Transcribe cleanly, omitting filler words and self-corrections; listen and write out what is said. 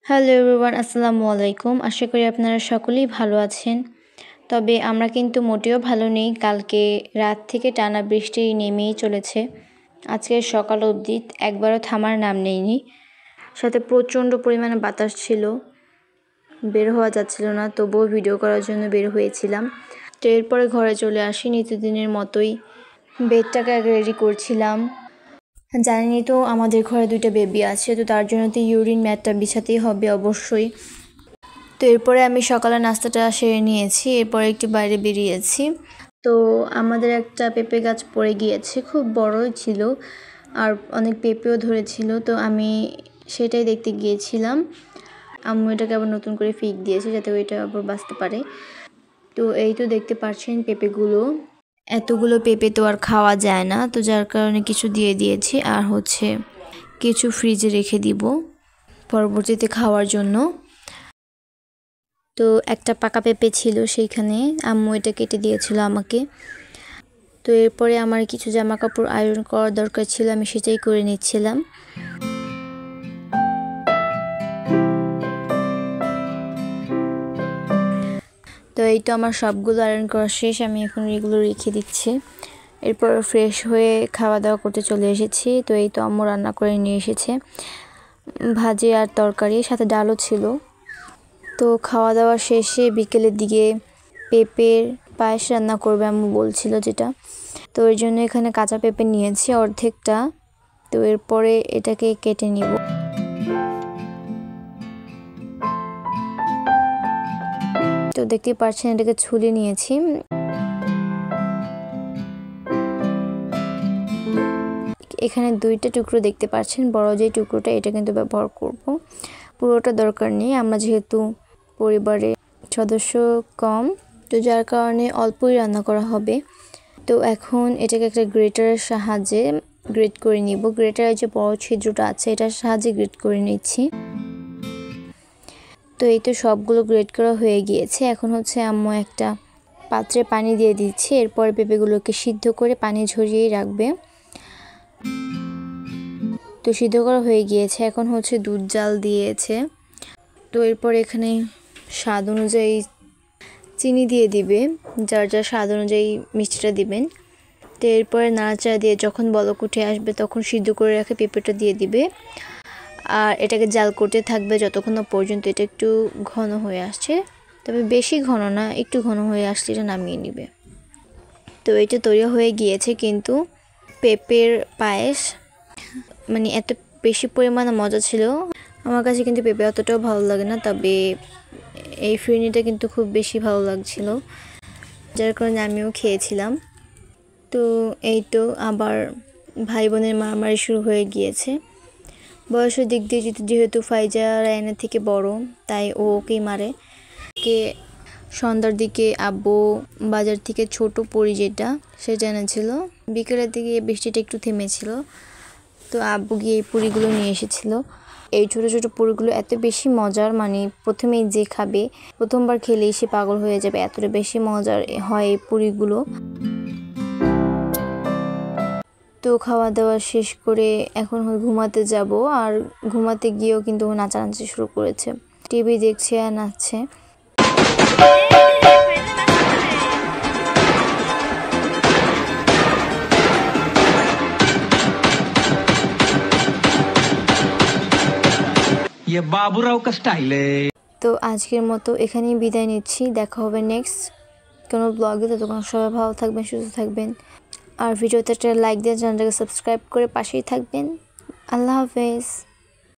Hello everyone, আসসালামু আলাইকুম। আশা করি আপনারা সকলেই ভালো আছেন। তবে আমরা কিন্তু মোটেও ভালো নেই। কালকে রাত থেকে টানা বৃষ্টি নেমেই চলেছে। আজকের সকাল অবধি একবারও থামার নাম নেয়নি। সাথে প্রচণ্ড পরিমাণে বাতাস ছিল, বের হওয়া যাচ্ছিল না, তবুও ভিডিও করার জন্য বের হয়েছিলাম। তো এরপরে ঘরে চলে আসি নিত্যদিনের মতোই। বেডটাকে আগে রেডি করছিলাম। জানেনই তো আমাদের ঘরে 2টা বেবি আছে, তো তার জন্য তো ইউরিন ম্যাটটা বিছাতেই হবে অবশ্যই। তো এরপরে আমি সকালে নাস্তাটা সেরে নিয়েছি, এরপরে একটু বাইরে বেরিয়েছি। তো আমাদের একটা পেঁপে গাছ পড়ে গিয়েছে, খুব বড়ই ছিল আর অনেক পেঁপেও ধরেছিল। তো আমি সেটাই দেখতে গিয়েছিলাম। আম্মু এটাকে আবার নতুন করে ফিক দিয়েছে যাতে ওইটা আবার বাঁচতে পারে। তো এই তো দেখতে পাচ্ছেন পেঁপেগুলো, এতগুলো পেঁপে তো আর খাওয়া যায় না, তো যার কারণে কিছু দিয়ে দিয়েছি আর কিছু ফ্রিজে রেখে দিব পরবর্তীতে খাওয়ার জন্য। তো একটা পাকা পেঁপে ছিল, সেইখানে আম্মু এটা কেটে দিয়েছিল আমাকে। তো এরপরে আমার কিছু জামা কাপড় আয়রন করার দরকার ছিল, আমি সেটাই করে নিচ্ছিলাম। তো এই তো আমার সবগুলো আয়রন করা শেষ, আমি এখন এগুলো রেখে দিচ্ছি। এরপর ফ্রেশ হয়ে খাওয়া দাওয়া করতে চলে এসেছি। তো এই তো আম্মু রান্না করে নিয়ে এসেছে ভাজি আর তরকারি, সাথে ডালও ছিল। তো খাওয়া দাওয়া শেষে বিকেলের দিকে পেঁপের পায়েস রান্না করবে আম্মু বলছিল যেটা, তো এর জন্য এখানে কাঁচা পেঁপে নিয়েছি অর্ধেকটা। তো এরপরে এটাকে কেটে নিব। তো দেখতেই পাচ্ছেন এটাকে ছুলে নিয়েছি। এখানে 2টা টুকরো দেখতে পাচ্ছেন, বড় যে টুকরোটা এটা কিন্তু ব্যবহার করব, পুরোটা দরকার নেই। আমরা যেহেতু পরিবারে সদস্য কম, তো যার কারণে অল্পই রান্না করা হবে। তো এখন এটাকে একটা গ্রেটারের সাহায্যে গ্রেট করে নিব। গ্রেটারের যে বড় ছিদ্রটা আছে এটার সাহায্যে গ্রেট করে নিচ্ছি। তো এই তো সবগুলো গ্রেট করা হয়ে গিয়েছে। এখন আম্মু একটা পাত্রে পানি দিয়ে দিচ্ছে, এরপর পেঁপেগুলোকে সিদ্ধ করে পানি ঝরিয়েই রাখবে। তো সিদ্ধ করা হয়ে গিয়েছে, এখন দুধ জাল দিয়েছে। তো এরপর এখানে স্বাদ অনুযায়ী চিনি দিয়ে দিবে, যার যার স্বাদ অনুযায়ী মিষ্টিটা দিবেন। তো এরপরে নাড়াচাড়া দিয়ে যখন বলক উঠে আসবে তখন সিদ্ধ করে রাখে পেঁপেটা দিয়ে দিবে আর এটাকে জাল করতে থাকবে যতক্ষণ না পর্যন্ত এটা একটু ঘন হয়ে আসছে। তবে বেশি ঘন না, একটু ঘন হয়ে আসলে এটা নামিয়ে নিবে। তো এটা তৈরি হয়ে গিয়েছে, কিন্তু পেঁপের পায়েস মানে এত বেশি পরিমাণে মজা ছিল। আমার কাছে কিন্তু পেঁপে অতটাও ভালো লাগে না, তবে এই ফিরনিটা কিন্তু খুব বেশি ভালো লাগছিল, যার কারণে আমিও খেয়েছিলাম। তো এই তো আবার ভাই বোনের মারামারি শুরু হয়ে গিয়েছে। বয়সের দিক দিয়ে যেহেতু ফাইজা রায়ানের থেকে বড়, তাই ওকেই মারে। সন্ধ্যার দিকে আব্বু বাজার থেকে ছোট পরি যেটা সেটা এনেছিল। বিকেলের দিকে বৃষ্টিটা একটু থেমেছিল, তো আব্বু গিয়ে এই পুরিগুলো নিয়ে এসেছিল। এই ছোট ছোট পুরিগুলো এত বেশি মজার, মানে প্রথমেই যে খাবে প্রথমবার খেলেই সে পাগল হয়ে যাবে, এতটা বেশি মজার হয় এই পুরিগুলো। তো খাওয়া দাওয়া শেষ করে এখন ঘুমাতে যাব, আর ঘুমাতে গিয়েও কিন্তু নাচানাচি শুরু করেছে, টিভি দেখছে আর নাচছে। তো আজকের মতো এখানেই বিদায় নিচ্ছি, দেখা হবে নেক্সট কোনো ব্লগে। ততক্ষণ সবাই ভালো থাকবেন, সুস্থ থাকবেন, আর ভিডিওতে একটা লাইক দিয়ে চ্যানেলটাকে সাবস্ক্রাইব করে পাশেই থাকবেন। আল্লাহ হাফেজ।